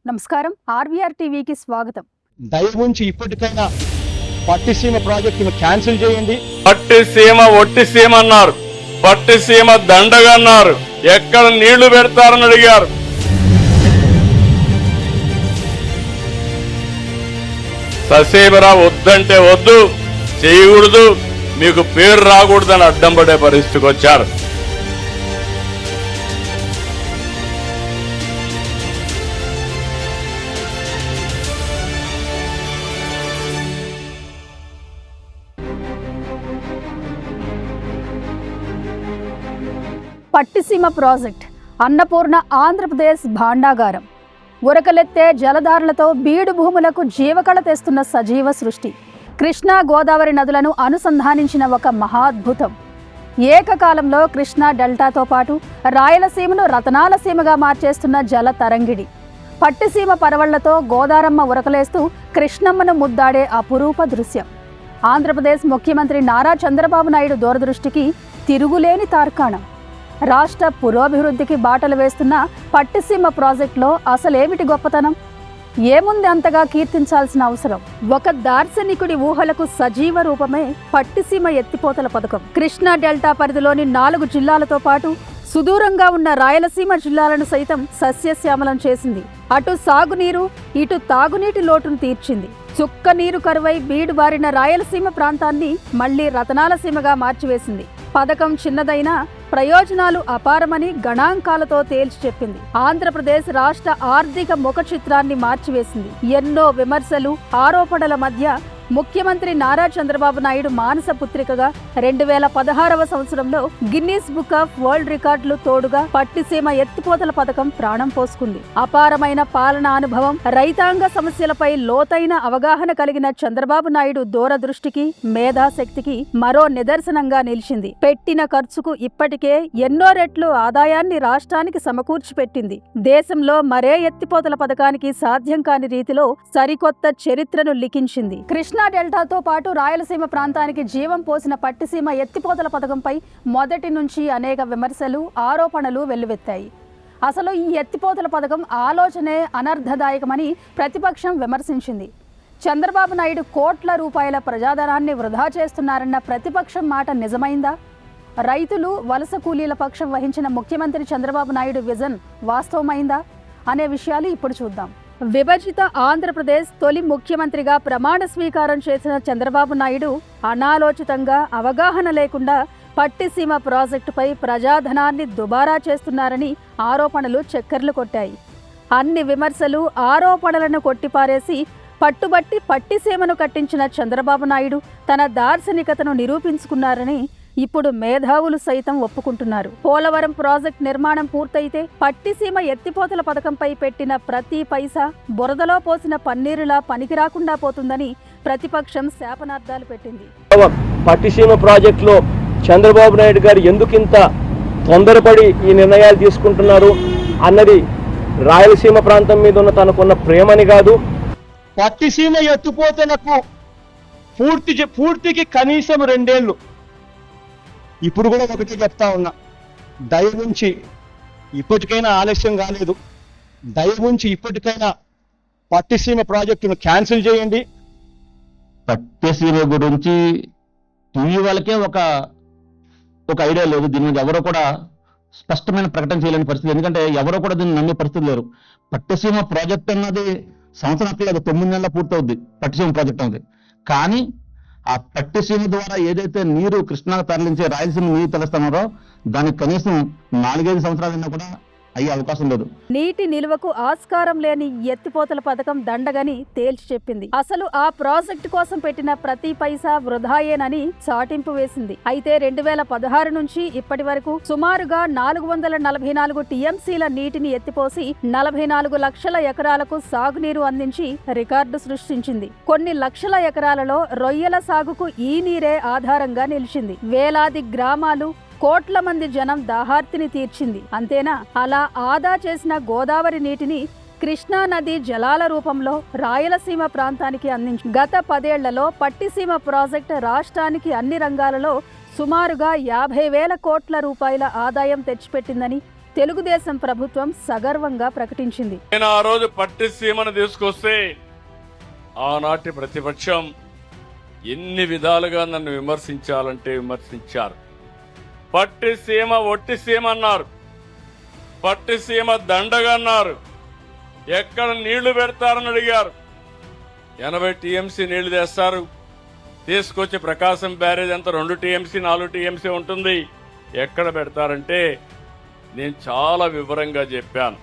నమస్కారం. ఆర్వీఆర్ టీవీకి స్వాగతం. దయవుంచి ఇప్పటికైనా పట్టిసీమ ప్రాజెక్టును క్యాన్సిల్ చేయండి. పట్టిసీమ ఒట్టిసీమ అన్నారు, పట్టిసీమ దండగా అన్నారు. ఎక్కడ నీళ్లు పెడతారని అడిగారు. ససేబరా వద్దంటే వద్దు, చేయకూడదు, మీకు పేరు రాకూడదని అడ్డం పడే పరిస్థితికి వచ్చారు. పట్టిసీమ ప్రాజెక్ట్ అన్నపూర్ణ ఆంధ్రప్రదేశ్ భాండాగారం. ఉరకలెత్తే జలధారలతో బీడు భూములకు జీవకళ తెస్తున్న సజీవ సృష్టి. కృష్ణా గోదావరి నదులను అనుసంధానించిన ఒక మహాద్భుతం. ఏకకాలంలో కృష్ణా డెల్టాతో పాటు రాయలసీమను రతనాల సీమగా మార్చేస్తున్న జల తరంగిడి. పట్టిసీమ పరవళ్లతో గోదారమ్మ ఉరకలేస్తూ కృష్ణమ్మను ముద్దాడే అపురూప దృశ్యం. ఆంధ్రప్రదేశ్ ముఖ్యమంత్రి నారా చంద్రబాబు నాయుడు దూరదృష్టికి తిరుగులేని తార్కాణం. రాష్ట్ర పురోభివృద్ధికి బాటలు వేస్తున్న పట్టిసీమ ప్రాజెక్టులో అసలేమిటి గొప్పతనం? ఏముంది అంతగా కీర్తించాల్సిన అవసరం? ఒక దార్శనికుడి ఊహలకు సజీవ రూపమే పట్టిసీమ ఎత్తిపోతల పథకం. కృష్ణా డెల్టా పరిధిలోని 4 జిల్లాలతో పాటు సుదూరంగా ఉన్న రాయలసీమ జిల్లాలను సైతం సస్యశ్యామలం చేసింది. అటు సాగునీరు, ఇటు తాగునీటి లోటును తీర్చింది. చుక్క నీరు కరువై బీడు బారిన రాయలసీమ ప్రాంతాన్ని మళ్లీ రతనాల సీమగా మార్చివేసింది. పథకం చిన్నదైనా ప్రయోజనాలు అపారమని గణాంకాలతో తేల్చి చెప్పింది. ఆంధ్రప్రదేశ్ రాష్ట్ర ఆర్థిక ముఖ చిత్రాన్ని మార్చివేసింది. ఎన్నో విమర్శలు, ఆరోపణల మధ్య ముఖ్యమంత్రి నారా చంద్రబాబు నాయుడు మానస పుత్రికగా 2016వ సంవత్సరంలో గిన్నీస్ బుక్ ఆఫ్ వరల్డ్ రికార్డులు తోడుగా పట్టిసీమ ఎత్తిపోతల పథకం ప్రాణం పోసుకుంది. అపారమైన పాలనా అనుభవం, రైతాంగ సమస్యలపై లోతైన అవగాహన కలిగిన చంద్రబాబు నాయుడు దూరదృష్టికి, మేధాశక్తికి మరో నిదర్శనంగా నిలిచింది. పెట్టిన ఖర్చుకు ఇప్పటికే ఎన్నో రెట్లు ఆదాయాన్ని రాష్ట్రానికి సమకూర్చి పెట్టింది. దేశంలో మరే ఎత్తిపోతల పథకానికి సాధ్యం కాని రీతిలో సరికొత్త చరిత్రను లిఖించింది. కృష్ణా డెల్టాతో పాటు రాయలసీమ ప్రాంతానికి జీవం పోసిన పట్టిసీమ ఎత్తిపోతల పథకంపై మొదటి నుంచి అనేక విమర్శలు, ఆరోపణలు వెల్లువెత్తాయి. అసలు ఈ ఎత్తిపోతల పథకం ఆలోచనే అనర్థదాయకమని ప్రతిపక్షం విమర్శించింది. చంద్రబాబు నాయుడు కోట్ల రూపాయల ప్రజాధనాన్ని వృధా చేస్తున్నారన్న ప్రతిపక్షం మాట నిజమైందా? రైతులు, వలస కూలీల పక్షం వహించిన ముఖ్యమంత్రి చంద్రబాబు నాయుడు విజన్ వాస్తవమైందా అనే విషయాలు ఇప్పుడు చూద్దాం. విభజిత ఆంధ్రప్రదేశ్ తొలి ముఖ్యమంత్రిగా ప్రమాణ స్వీకారం చేసిన చంద్రబాబు నాయుడు అనాలోచితంగా, అవగాహన లేకుండా పట్టిసీమ ప్రాజెక్టుపై ప్రజాధనాన్ని దుబారా చేస్తున్నారని ఆరోపణలు చక్కర్లు కొట్టాయి. అన్ని విమర్శలు, ఆరోపణలను కొట్టిపారేసి పట్టుబట్టి పట్టిసీమను కట్టించిన చంద్రబాబు నాయుడు తన దార్శనికతను నిరూపించుకున్నారని ఇప్పుడు మేధావులు సైతం ఒప్పుకుంటున్నారు. పోలవరం ప్రాజెక్ట్ నిర్మాణం పూర్తయితే పట్టిసీమ ఎత్తిపోతల పథకంపై పెట్టిన ప్రతి పైసా బురదలో పోసిన పన్నీరులా పనికిరాకుండా పోతుందని ప్రతిపక్షం శాపనార్థాలు పెట్టింది. పట్టిసీమ ప్రాజెక్టులో చంద్రబాబు నాయుడు గారు ఎందుకింత తొందరపడి ఈ నిర్ణయాలు తీసుకుంటున్నారు అన్నది రాయలసీమ ప్రాంతం మీద ఉన్న తనకున్న ప్రేమని కాదు. పట్టిసీమ ఎత్తిపోతలకు పూర్తికి కనీసం 2 ఏళ్ళు. ఇప్పుడు కూడా ఒకటే చెప్తా ఉన్నా, దయవుంచి ఇప్పటికైనా ఆలస్యం కాలేదు, దయవుంచి ఇప్పటికైనా పట్టిసీమ ప్రాజెక్టును క్యాన్సిల్ చేయండి. పట్టిసీమ గురించి టీవీ వాళ్ళకే ఒక ఐడియా లేదు. దీని మీద ఎవరో కూడా స్పష్టమైన ప్రకటన చేయలేని పరిస్థితి. ఎందుకంటే ఎవరో కూడా దీన్ని నమ్మే పరిస్థితి లేరు. పట్టిసీమ ప్రాజెక్ట్ అన్నది సంవత్సరం అట్లేదు, 9 నెలల పూర్తవుద్ది పట్టిసీమ ప్రాజెక్ట్ అన్నది. కానీ ఆ పట్టిసీమ ద్వారా ఏదైతే నీరు కృష్ణాకు తరలించే రాయలసీమ నీరు తెలుస్తున్నారో దానికి కనీసం 4-5 సంవత్సరాలైనా కూడా అయ్యే అవకాశం లేదు. నీటి నిల్వకు ఆస్కారం లేని ఎత్తిపోతల పథకం దండగని తేల్చి చెప్పింది. అసలు ఆ ప్రాజెక్టు కోసం పెట్టిన ప్రతి పైసా వృధాయేనని చాటింపు వేసింది. అయితే 2016 నుంచి ఇప్పటి వరకు సుమారుగా 444 టీఎంసీల నీటిని ఎత్తిపోసి 44 లక్షల ఎకరాలకు సాగునీరు అందించి రికార్డు సృష్టించింది. కొన్ని లక్షల ఎకరాలలో రొయ్యల సాగుకు ఈ నీరే ఆధారంగా నిలిచింది. వేలాది గ్రామాలు, కోట్ల మంది జనం దాహార్తిని తీర్చింది. అంతేనా, అలా ఆదా చేసిన గోదావరి నీటిని కృష్ణా నది జలాల రూపంలో రాయలసీమ ప్రాంతానికి అందించింది. గత 10 ఏళ్లలో పట్టిసీమ ప్రాజెక్టు రాష్ట్రానికి అన్ని రంగాలలో సుమారుగా 50,000 కోట్ల రూపాయల ఆదాయం తెచ్చిపెట్టిందని తెలుగుదేశం ప్రభుత్వం సగర్వంగా ప్రకటించింది. నేను ఆ రోజు పట్టిసీమను తీసుకొస్తే ఆనాటి ప్రతిపక్షం ఎన్ని విధాలుగా నన్ను విమర్శించాలంటే విమర్శించారు. పట్టిసీమ ఒట్టిసీమ అన్నారు, పట్టిసీమ దండగా అన్నారు, ఎక్కడ నీళ్లు పెడతారని అడిగారు. 80 టీఎంసీ నీళ్లు తెస్తారు, తీసుకొచ్చి ప్రకాశం బ్యారేజ్ అంతా 2 టీఎంసీ 4 టీఎంసీ ఉంటుంది, ఎక్కడ పెడతారంటే నేను చాలా వివరంగా చెప్పాను.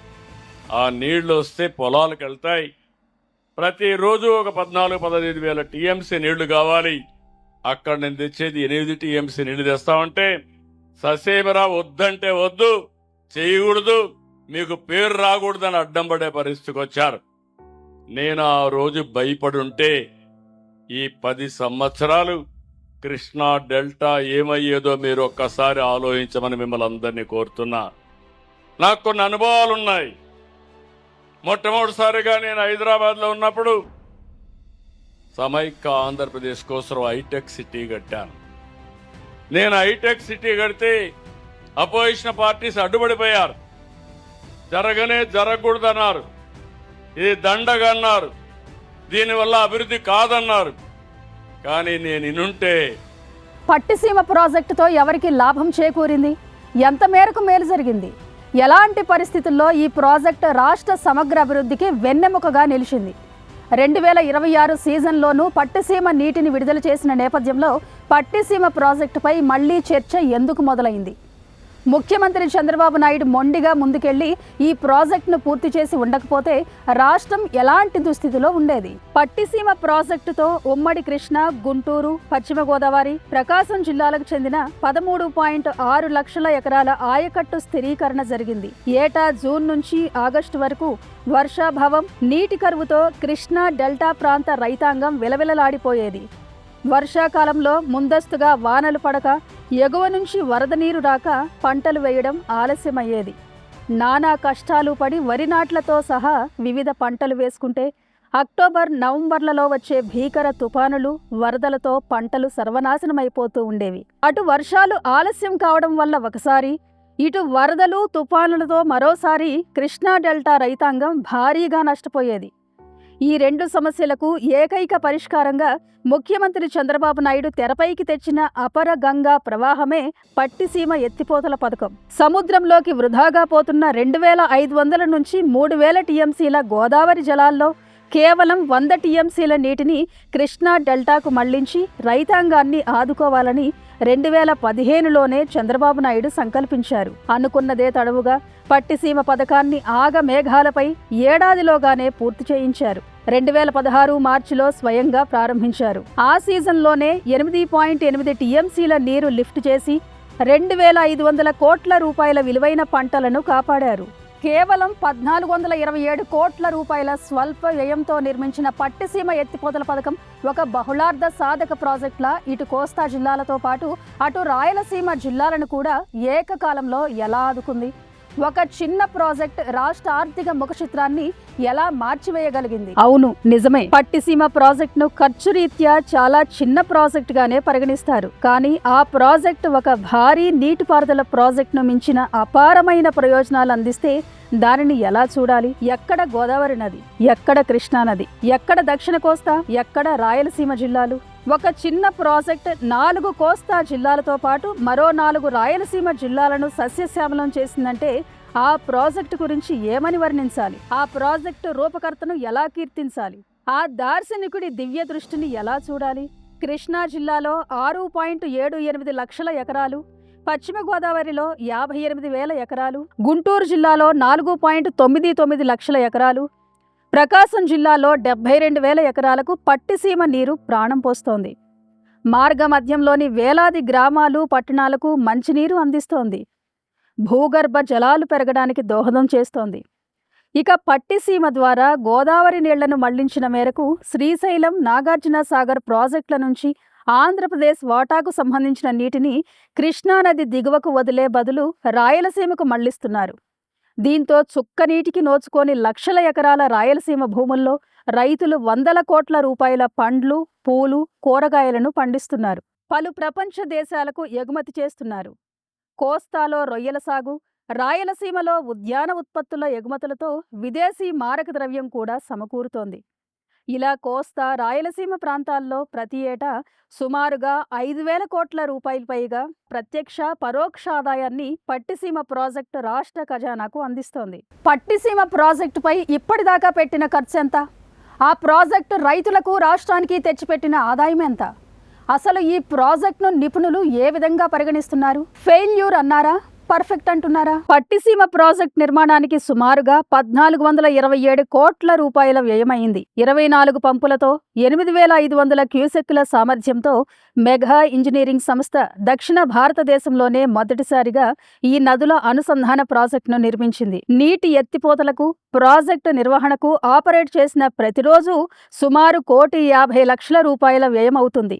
ఆ నీళ్లు వస్తే పొలాలకు వెళ్తాయి, ప్రతిరోజు ఒక 14-15 వేల టీఎంసీ నీళ్లు కావాలి, అక్కడ నేను తెచ్చేది 8 టీఎంసీ నీళ్లు తెస్తామంటే ససేమరా వద్దంటే వద్దు, చేయకూడదు, మీకు పేరు రాకూడదని అడ్డం పడే పరిస్థితికి వచ్చారు. నేను ఆ రోజు భయపడుంటే ఈ 10 సంవత్సరాలు కృష్ణా డెల్టా ఏమయ్యేదో మీరు ఒక్కసారి ఆలోచించమని మిమ్మల్ని అందరినీ కోరుతున్నా. నాకు కొన్ని అనుభవాలున్నాయి. మొట్టమొదటిసారిగా నేను హైదరాబాద్లో ఉన్నప్పుడు సమైక్య ఆంధ్రప్రదేశ్ కోసం హైటెక్ సిటీ కట్టాను. నేను హైటెక్ సిటీ కడితే అపోజిషన్ పార్టీస్ అడ్డుపడిపోయారు. జరగకూడదన్నారు, ఇది దండగా అన్నారు, దీనివల్ల అభివృద్ధి కాదన్నారు. కానీ నేను ఇనుంటే పట్టిసీమ ప్రాజెక్టుతో ఎవరికి లాభం చేకూరింది, ఎంత మేరకు మేలు జరిగింది, ఎలాంటి పరిస్థితుల్లో ఈ ప్రాజెక్టు రాష్ట్ర సమగ్ర అభివృద్ధికి వెన్నెముకగా నిలిచింది. 2026 సీజన్లోనూ పట్టిసీమ నీటిని విడుదల చేసిన నేపథ్యంలో పట్టిసీమ ప్రాజెక్టుపై మళ్లీ చర్చ ఎందుకు మొదలైంది? ముఖ్యమంత్రి చంద్రబాబు నాయుడు మొండిగా ముందుకెళ్లి ఈ ప్రాజెక్టును పూర్తి చేసి ఉండకపోతే రాష్ట్రం ఎలాంటి దుస్థితిలో ఉండేది? పట్టిసీమ ప్రాజెక్టుతో ఉమ్మడి కృష్ణా, గుంటూరు, పశ్చిమ గోదావరి, ప్రకాశం జిల్లాలకు చెందిన 13.6 లక్షల ఎకరాల ఆయకట్టు స్థిరీకరణ జరిగింది. ఏటా జూన్ నుంచి ఆగస్టు వరకు వర్షాభావం, నీటి కరువుతో కృష్ణా డెల్టా ప్రాంత రైతాంగం విలవిలలాడిపోయేది. వర్షాకాలంలో ముందస్తుగా వానలు పడక, ఎగువ నుంచి వరద నీరు రాక పంటలు వేయడం ఆలస్యమయ్యేది. నానా కష్టాలు పడి వరి నాట్లతో సహా వివిధ పంటలు వేసుకుంటే అక్టోబర్, నవంబర్లలో వచ్చే భీకర తుఫానులు, వరదలతో పంటలు సర్వనాశనమైపోతూ ఉండేవి. అటు వర్షాలు ఆలస్యం కావడం వల్ల ఒకసారి, ఇటు వరదలు, తుఫానులతో మరోసారి కృష్ణా డెల్టా రైతాంగం భారీగా నష్టపోయేది. ఈ 2 సమస్యలకు ఏకైక పరిష్కారంగా ముఖ్యమంత్రి చంద్రబాబు నాయుడు తెరపైకి తెచ్చిన అపర గంగా ప్రవాహమే పట్టిసీమ ఎత్తిపోతల పథకం. సముద్రంలోకి వృధాగా పోతున్న 2500 నుంచి 3000 టీఎంసీల గోదావరి జలాల్లో కేవలం 100 టీఎంసీల నీటిని కృష్ణా డెల్టాకు మళ్లించి రైతాంగాన్ని ఆదుకోవాలని 2015లోనే చంద్రబాబు నాయుడు సంకల్పించారు. అనుకున్నదే తడవుగా పట్టిసీమ పథకాన్ని ఆగమేఘాలపై ఏడాదిలోగానే పూర్తి చేయించారు. 2016 మార్చిలో స్వయంగా ప్రారంభించారు. ఆ సీజన్లోనే 8.8 టీఎంసీల నీరు లిఫ్ట్ చేసి 2500 కోట్ల రూపాయల విలువైన పంటలను కాపాడారు. కేవలం 1427 కోట్ల రూపాయల స్వల్ప వ్యయంతో నిర్మించిన పట్టిసీమ ఎత్తిపోతల పథకం ఒక బహుళార్థ సాధక ప్రాజెక్టులా ఇటు కోస్తా జిల్లాలతో పాటు అటు రాయలసీమ జిల్లాలను కూడా ఏకకాలంలో ఎలా ఆదుకుంది? ఒక చిన్న ప్రాజెక్ట్ రాష్ట్ర ఆర్థిక ముఖచిత్రాన్ని ఎలా మార్చివేయగలిగింది? అవును, నిజమే. పట్టిసీమ ప్రాజెక్టును ఖర్చు రీత్యా చాలా చిన్న ప్రాజెక్ట్ గానే పరిగణిస్తారు. కానీ ఆ ప్రాజెక్ట్ ఒక భారీ నీటిపారుదల ప్రాజెక్టును మించిన అపారమైన ప్రయోజనాలు అందిస్తే దానిని ఎలా చూడాలి? ఎక్కడ గోదావరి నది, ఎక్కడ కృష్ణా నది, ఎక్కడ దక్షిణ కోస్తా, ఎక్కడ రాయలసీమ జిల్లాలు? ఒక చిన్న ప్రాజెక్ట్ 4 కోస్తా జిల్లాలతో పాటు మరో 4 రాయలసీమ జిల్లాలను సస్యశ్యామలం చేసిందంటే ఆ ప్రాజెక్టు గురించి ఏమని వర్ణించాలి? ఆ ప్రాజెక్టు రూపకర్తను ఎలా కీర్తించాలి? ఆ దార్శనికుడి దివ్య దృష్టిని ఎలా చూడాలి? కృష్ణా జిల్లాలో 6.78 లక్షల ఎకరాలు, పశ్చిమ గోదావరిలో 58,000 ఎకరాలు, గుంటూరు జిల్లాలో 4.99 లక్షల ఎకరాలు, ప్రకాశం జిల్లాలో 72,000 ఎకరాలకు పట్టిసీమ నీరు ప్రాణం పోస్తోంది. మార్గ మధ్యంలోని వేలాది గ్రామాలు, పట్టణాలకు మంచినీరు అందిస్తోంది. భూగర్భ జలాలు పెరగడానికి దోహదం చేస్తోంది. ఇక పట్టిసీమ ద్వారా గోదావరి నీళ్లను మళ్లించిన మేరకు శ్రీశైలం, నాగార్జున సాగర్ ప్రాజెక్టుల నుంచి ఆంధ్రప్రదేశ్ వాటాకు సంబంధించిన నీటిని కృష్ణానది దిగువకు వదిలే బదులు రాయలసీమకు మళ్లిస్తున్నారు. దీంతో చుక్కనీటికి నోచుకోని లక్షల ఎకరాల రాయలసీమ భూముల్లో రైతులు 100 కోట్ల రూపాయల పండ్లు, పూలు, కూరగాయలను పండిస్తున్నారు. పలు ప్రపంచ దేశాలకు ఎగుమతి చేస్తున్నారు. కోస్తాలో రొయ్యల సాగు, రాయలసీమలో ఉద్యాన ఉత్పత్తుల ఎగుమతులతో విదేశీ మారక ద్రవ్యం కూడా సమకూరుతోంది. ఇలా కోస్తా, రాయలసీమ ప్రాంతాల్లో ప్రతి ఏటా సుమారుగా 5,000 కోట్ల రూపాయల పైగా ప్రత్యక్ష, పరోక్ష ఆదాయాన్ని పట్టిసీమ ప్రాజెక్టు రాష్ట్ర ఖజానాకు అందిస్తోంది. పట్టిసీమ ప్రాజెక్టుపై ఇప్పటిదాకా పెట్టిన ఖర్చు ఎంత? ఆ ప్రాజెక్టు రైతులకు, రాష్ట్రానికి తెచ్చిపెట్టిన ఆదాయం ఎంత? అసలు ఈ ప్రాజెక్టును నిపుణులు ఏ విధంగా పరిగణిస్తున్నారు? ఫెయిల్యూర్ అన్నారా, పర్ఫెక్ట్ అంటున్నారా? పట్టిసీమ ప్రాజెక్ట్ నిర్మాణానికి సుమారుగా 1,427 కోట్ల రూపాయల వ్యయమైంది. 24 పంపులతో 8,500 క్యూసెక్కుల సామర్థ్యంతో మెగా ఇంజనీరింగ్ సంస్థ దక్షిణ భారతదేశంలోనే మొదటిసారిగా ఈ నదుల అనుసంధాన ప్రాజెక్టును నిర్మించింది. నీటి ఎత్తిపోతలకు, ప్రాజెక్టు నిర్వహణకు ఆపరేట్ చేసిన ప్రతిరోజు సుమారు 1,50,00,000 రూపాయల వ్యయమవుతుంది.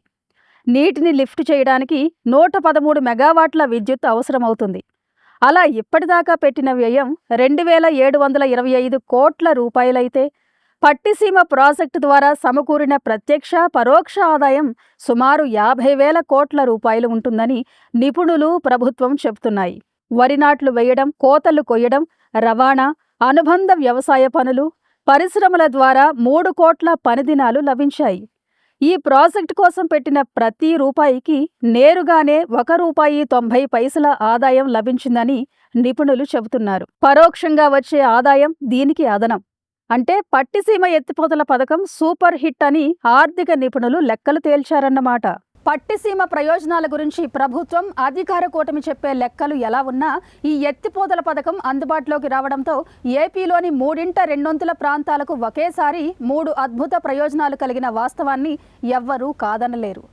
నీటిని లిఫ్ట్ చేయడానికి 113 మెగావాట్ల విద్యుత్ అవసరమవుతుంది. అలా ఇప్పటిదాకా పెట్టిన వ్యయం 2,725 కోట్ల రూపాయలైతే పట్టిసీమ ప్రాజెక్టు ద్వారా సమకూరిన ప్రత్యక్ష, పరోక్ష ఆదాయం సుమారు 50,000 కోట్ల రూపాయలు ఉంటుందని నిపుణులు, ప్రభుత్వం చెబుతున్నాయి. వరి నాట్లు వేయడం, కోతలు కొయ్యడం, రవాణా, అనుబంధ వ్యవసాయ పనులు, పరిశ్రమల ద్వారా 3 కోట్ల పనిదినాలు లభించాయి. ఈ ప్రాజెక్టు కోసం పెట్టిన ప్రతి రూపాయికి నేరుగానే ₹1.90 ఆదాయం లభించిందని నిపుణులు చెబుతున్నారు. పరోక్షంగా వచ్చే ఆదాయం దీనికి అదనం. అంటే పట్టిసీమ ఎత్తిపోతల పథకం సూపర్ హిట్ అని ఆర్థిక నిపుణులు లెక్కలు తేల్చారన్నమాట. పట్టిసీమ ప్రయోజనాల గురించి ప్రభుత్వం, అధికార కూటమి చెప్పే లెక్కలు ఎలా ఉన్నా ఈ ఎత్తిపోతల పథకం అందుబాటులోకి రావడంతో ఏపీలోని 3/2 ప్రాంతాలకు ఒకేసారి 3 అద్భుత ప్రయోజనాలు కలిగిన వాస్తవాన్ని ఎవ్వరూ కాదనలేరు.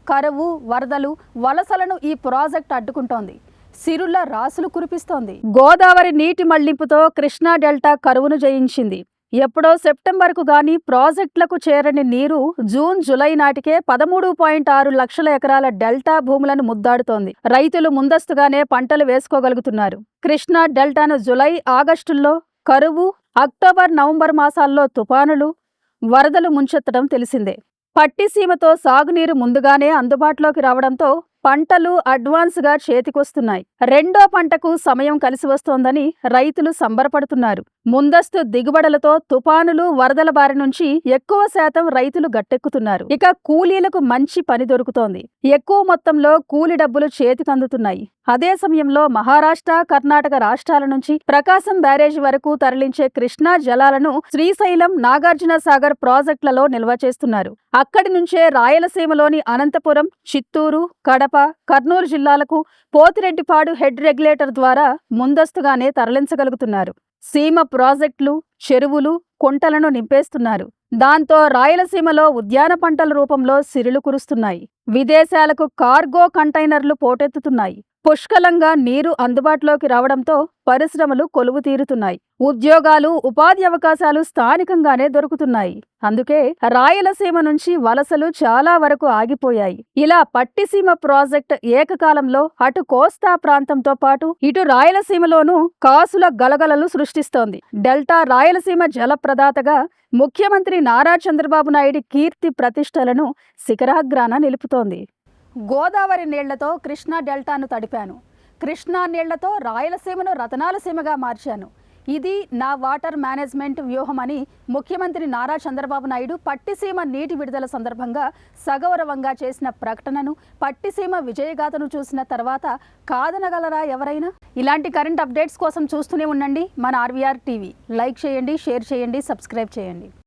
కరువు, వరదలు, వలసలను ఈ ప్రాజెక్ట్ అడ్డుకుంటోంది. సిరుల రాసులు కురిపిస్తోంది. గోదావరి నీటి మళ్లింపుతో కృష్ణా డెల్టా కరువును జయించింది. ఎప్పుడో సెప్టెంబర్కు గాని ప్రాజెక్టులకు చేరని నీరు జూన్, జులై నాటికే 13.6 లక్షల ఎకరాల డెల్టా భూములను ముద్దాడుతోంది. రైతులు ముందస్తుగానే పంటలు వేసుకోగలుగుతున్నారు. కృష్ణా డెల్టాను జులై, ఆగస్టుల్లో కరువు, అక్టోబర్, నవంబర్ మాసాల్లో తుపానులు, వరదలు ముంచెత్తడం తెలిసిందే. పట్టిసీమతో సాగునీరు ముందుగానే అందుబాటులోకి రావడంతో పంటలు అడ్వాన్స్గా చేతికొస్తున్నాయి. రెండో పంటకు సమయం కలిసి వస్తోందని రైతులు సంబరపడుతున్నారు. ముందస్తు దిగుబడులతో తుపానులు, వరదల బారి నుంచి ఎక్కువ శాతం రైతులు గట్టెక్కుతున్నారు. ఇక కూలీలకు మంచి పని దొరుకుతోంది. ఎక్కువ మొత్తంలో కూలి డబ్బులు చేతికందుతున్నాయి. అదే సమయంలో మహారాష్ట్ర, కర్ణాటక రాష్ట్రాల నుంచి ప్రకాశం బ్యారేజీ వరకు తరలించే కృష్ణా జలాలను శ్రీశైలం, నాగార్జున సాగర్ ప్రాజెక్టులలో నిల్వ చేస్తున్నారు. అక్కడి నుంచే రాయలసీమలోని అనంతపురం, చిత్తూరు, కడప, కర్నూలు జిల్లాలకు పోతిరెడ్డిపాడు హెడ్ రెగ్యులేటర్ ద్వారా ముందస్తుగానే తరలించగలుగుతున్నారు. సీమ ప్రాజెక్టులు, చెరువులు, కుంటలను నింపేస్తున్నారు. దాంతో రాయలసీమలో ఉద్యాన పంటల రూపంలో సిరులు కురుస్తున్నాయి. విదేశాలకు కార్గో కంటైనర్లు పోటెత్తుతున్నాయి. పుష్కలంగా నీరు అందుబాటులోకి రావడంతో పరిశ్రమలు కొలువు తీరుతున్నాయి. ఉద్యోగాలు, ఉపాధి అవకాశాలు స్థానికంగానే దొరుకుతున్నాయి. అందుకే రాయలసీమ నుంచి వలసలు చాలా వరకు ఆగిపోయాయి. ఇలా పట్టిసీమ ప్రాజెక్ట్ ఏకకాలంలో అటు కోస్తా ప్రాంతంతో పాటు ఇటు రాయలసీమలోనూ కాసుల గలగలలు సృష్టిస్తోంది. డెల్టా రాయలసీమ జలప్రదాతగా ముఖ్యమంత్రి నారా చంద్రబాబు నాయుడు కీర్తి ప్రతిష్టలను శిఖరాగ్రాన నిలుపుతోంది. గోదావరి నీళ్లతో కృష్ణా డెల్టాను తడిపాను. కృష్ణా నీళ్లతో రాయలసీమను రతనాల సీమగా మార్చాను. ఇది నా వాటర్ మేనేజ్మెంట్ వ్యూహం అని ముఖ్యమంత్రి నారా చంద్రబాబు నాయుడు పట్టిసీమ నీటి విడుదల సందర్భంగా సగౌరవంగా చేసిన ప్రకటనను, పట్టిసీమ విజయగాథను చూసిన తర్వాత కాదనగలరా ఎవరైనా? ఇలాంటి కరెంట్ అప్డేట్స్ కోసం చూస్తూనే ఉండండి మన RVR టీవీ. లైక్ చేయండి, షేర్ చేయండి, సబ్స్క్రైబ్ చేయండి.